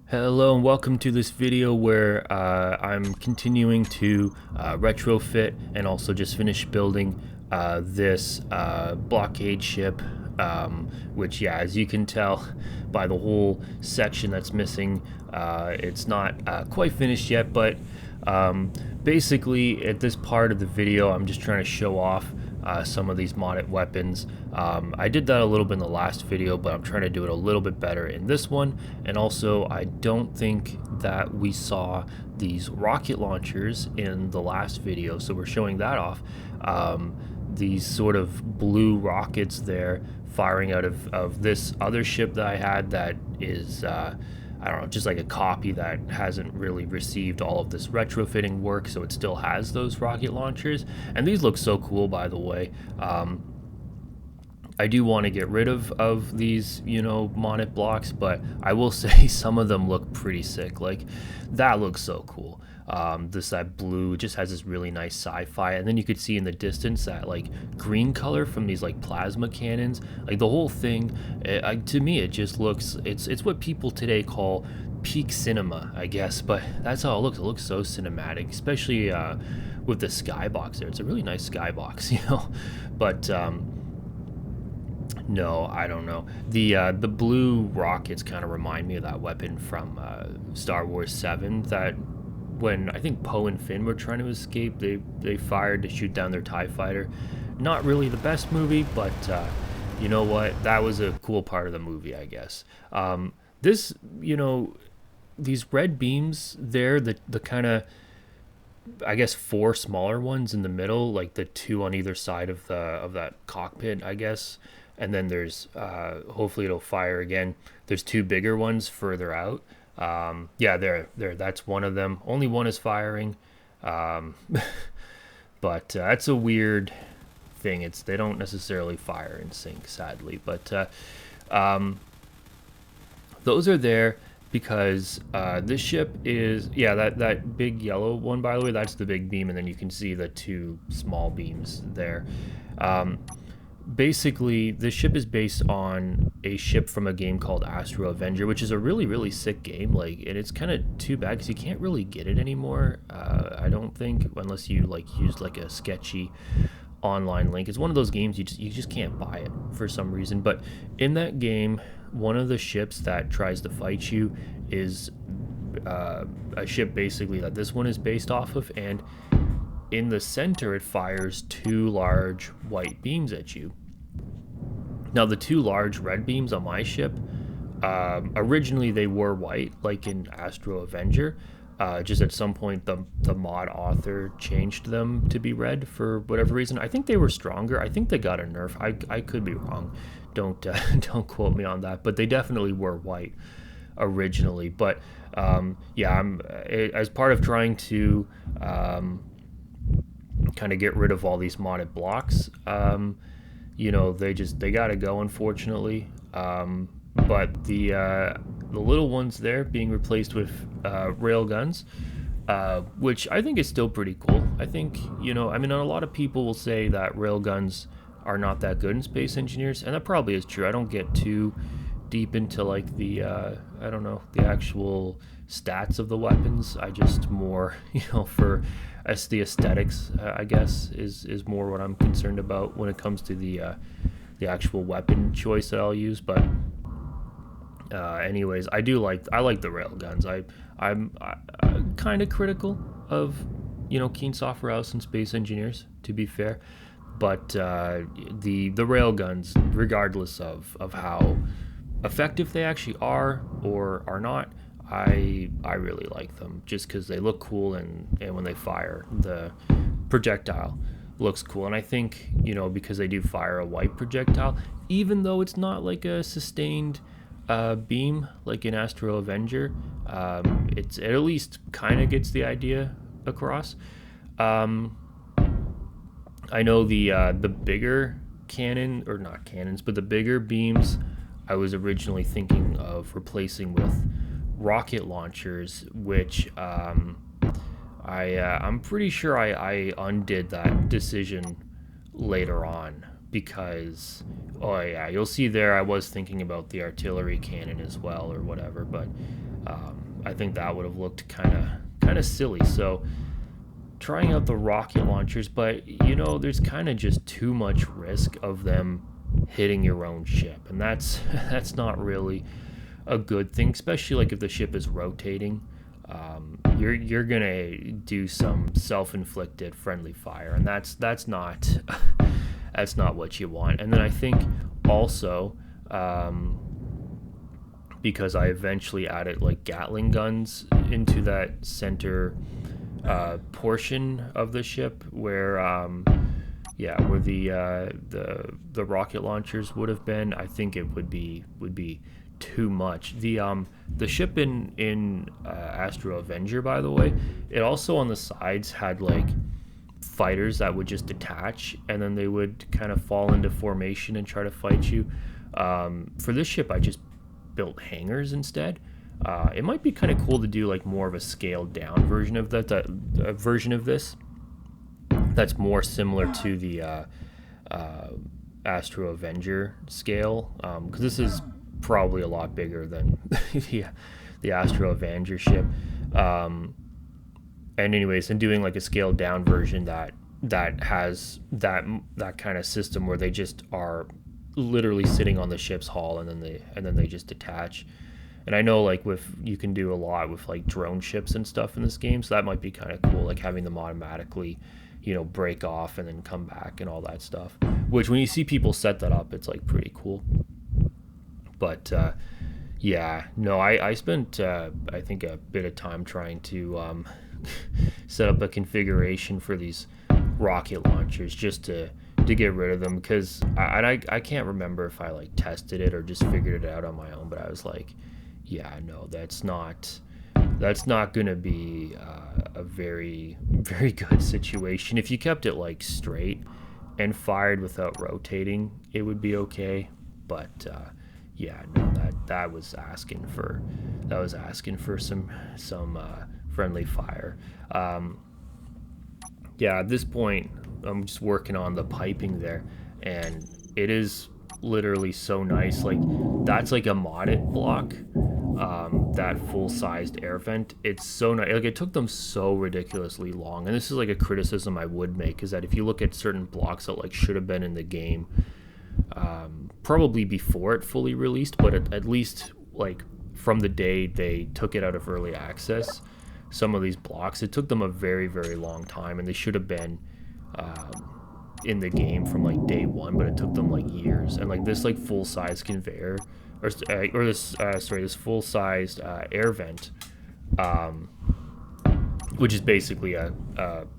Hello and welcome to this video where I'm continuing to retrofit and also just finish building this blockade ship, which, yeah, as you can tell by the whole section that's missing, it's not quite finished yet, but basically at this part of the video I'm just trying to show off some of these modded weapons. I did that a little bit in the last video, but I'm trying to do it a little bit better in this one. And also, I don't think that we saw these rocket launchers in the last video, so we're showing that off. These sort of blue rockets there firing out of this other ship that I had that is I don't know, just like a copy that hasn't really received all of this retrofitting work, so it still has those rocket launchers. And these look so cool, by the way. I do want to get rid of these, modded blocks, but I will say some of them look pretty sick. Like, that looks so cool. That blue just has this really nice sci-fi, and then you could see in the distance that like green color from these like plasma cannons. Like the whole thing, to me, it just looks. It's what people today call peak cinema, I guess. But that's how it looks. It looks so cinematic, especially with the skybox there. It's a really nice skybox, But no, I don't know. The blue rockets kind of remind me of that weapon from Star Wars 7 that when I think Poe and Finn were trying to escape, they fired to shoot down their TIE fighter. Not really the best movie, but you know what? That was a cool part of the movie, I guess. This, these red beams there, the kind of, I guess, four smaller ones in the middle, like the two on either side of that cockpit, I guess. And then there's hopefully it'll fire again. There's two bigger ones further out. Yeah, there. That's one of them. Only one is firing, but that's a weird thing. They don't necessarily fire in sync, sadly. But those are there because this ship is, yeah, that big yellow one, by the way, that's the big beam, and then you can see the two small beams there. Basically, the ship is based on a ship from a game called Astro Avenger, which is a really, really sick game. Like, and it's kind of too bad because you can't really get it anymore. I don't think, unless you use like a sketchy online link. It's one of those games you just can't buy it for some reason. But in that game, one of the ships that tries to fight you is a ship basically that this one is based off of, and in the center it fires two large white beams at you. Now the two large red beams on my ship, originally they were white, like in Astro Avenger. Just at some point the mod author changed them to be red for whatever reason. I think they were stronger. I think they got a nerf. I could be wrong. Don't don't quote me on that. But they definitely were white originally. But yeah, as part of trying to kind of get rid of all these modded blocks, they gotta go, unfortunately. But the little ones there being replaced with rail guns, which I think is still pretty cool. I think, I mean, a lot of people will say that rail guns are not that good in Space Engineers, and that probably is true. I don't get too deep into like the I don't know, the actual stats of the weapons. I just more, for the aesthetics, I guess, is more what I'm concerned about when it comes to the actual weapon choice that I'll use. But anyways, I like the rail guns. I'm kind of critical of Keen Software House and Space Engineers, to be fair, but the rail guns, regardless of how effective they actually are or are not, I really like them just because they look cool, and when they fire, the projectile looks cool. And I think, because they do fire a white projectile, even though it's not like a sustained beam like in Astro Avenger, it at least kind of gets the idea across. I know the bigger cannon, or not cannons, but the bigger beams I was originally thinking of replacing with rocket launchers, which I'm pretty sure I undid that decision later on because, oh yeah, you'll see there I was thinking about the artillery cannon as well or whatever, but I think that would have looked kind of silly. So trying out the rocket launchers, but there's kind of just too much risk of them hitting your own ship, and that's that's not really a good thing, especially like if the ship is rotating. You're gonna do some self-inflicted friendly fire, and that's not that's not what you want. And then I think also, because I eventually added like Gatling guns into that center portion of the ship where where the rocket launchers would have been. I think it would be too much. The ship in Astro Avenger, by the way, it also on the sides had like fighters that would just detach, and then they would kind of fall into formation and try to fight you. For this ship, I just built hangars instead. It might be kind of cool to do like more of a scaled down version of that version of this that's more similar to the Astro Avenger scale, because this is probably a lot bigger than the Astro Avenger ship. And anyways, and doing like a scaled down version that has that kind of system where they just are literally sitting on the ship's hull, and then they just detach. And I know like you can do a lot with like drone ships and stuff in this game, so that might be kind of cool, like having them automatically break off and then come back and all that stuff, which when you see people set that up, it's like pretty cool. But I spent I think a bit of time trying to set up a configuration for these rocket launchers just to get rid of them, because I can't remember if I like tested it or just figured it out on my own, but I was like, yeah, no, that's not gonna be a very very good situation. If you kept it like straight and fired without rotating, it would be okay. But no, that was asking for some friendly fire. At this point, I'm just working on the piping there, and it is literally so nice. Like that's like a modded block, that full-sized air vent. It's so nice. Like it took them so ridiculously long, and this is like a criticism I would make, is that if you look at certain blocks that like should have been in the game, probably before it fully released, but at least like from the day they took it out of early access, some of these blocks, it took them a very very long time, and they should have been in the game from like day one, but it took them like years. And like this like full-size conveyor, or this full-sized air vent, which is basically a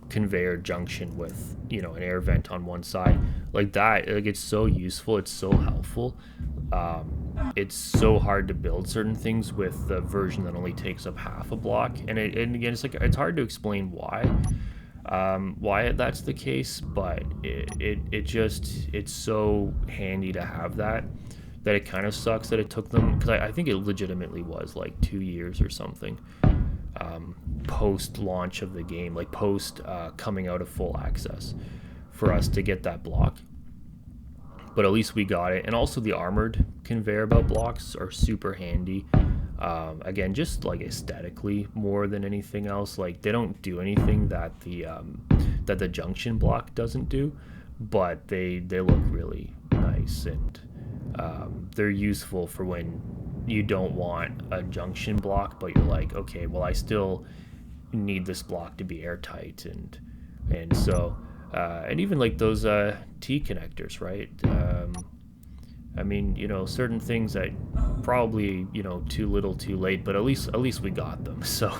conveyor junction with an air vent on one side, like that. Like it's so useful, it's so helpful. It's so hard to build certain things with the version that only takes up half a block, and again, it's like it's hard to explain why that's the case, but it's so handy to have that it kind of sucks that it took them, because I think it legitimately was like 2 years or something, post launch of the game, like post coming out of full access, for us to get that block. But at least we got it. And also the armored conveyor belt blocks are super handy. Again, just like aesthetically more than anything else. Like they don't do anything that the junction block doesn't do, but they look really nice, and they're useful for when you don't want a junction block, but you're like, okay, well I still need this block to be airtight, and so and even like those T connectors, right? I mean, certain things that probably, too little too late, but at least we got them. So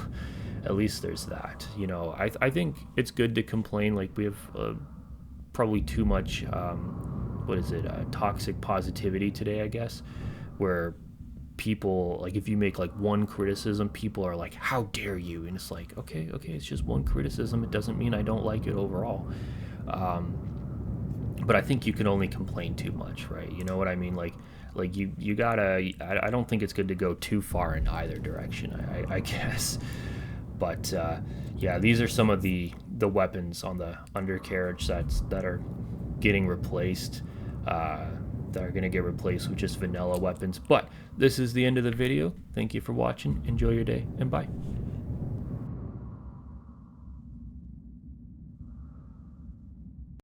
at least there's that. I think it's good to complain. Like we have probably too much toxic positivity today, I guess, where people, like, if you make like one criticism, people are like, how dare you? And it's like, okay, it's just one criticism, it doesn't mean I don't like it overall. But I think you can only complain too much, right? You know what I mean? Like you gotta, I don't think it's good to go too far in either direction, I guess. But these are some of the weapons on the undercarriage that are getting replaced, that that are going to get replaced with just vanilla weapons. But this is the end of the video. Thank you for watching. Enjoy your day, and bye.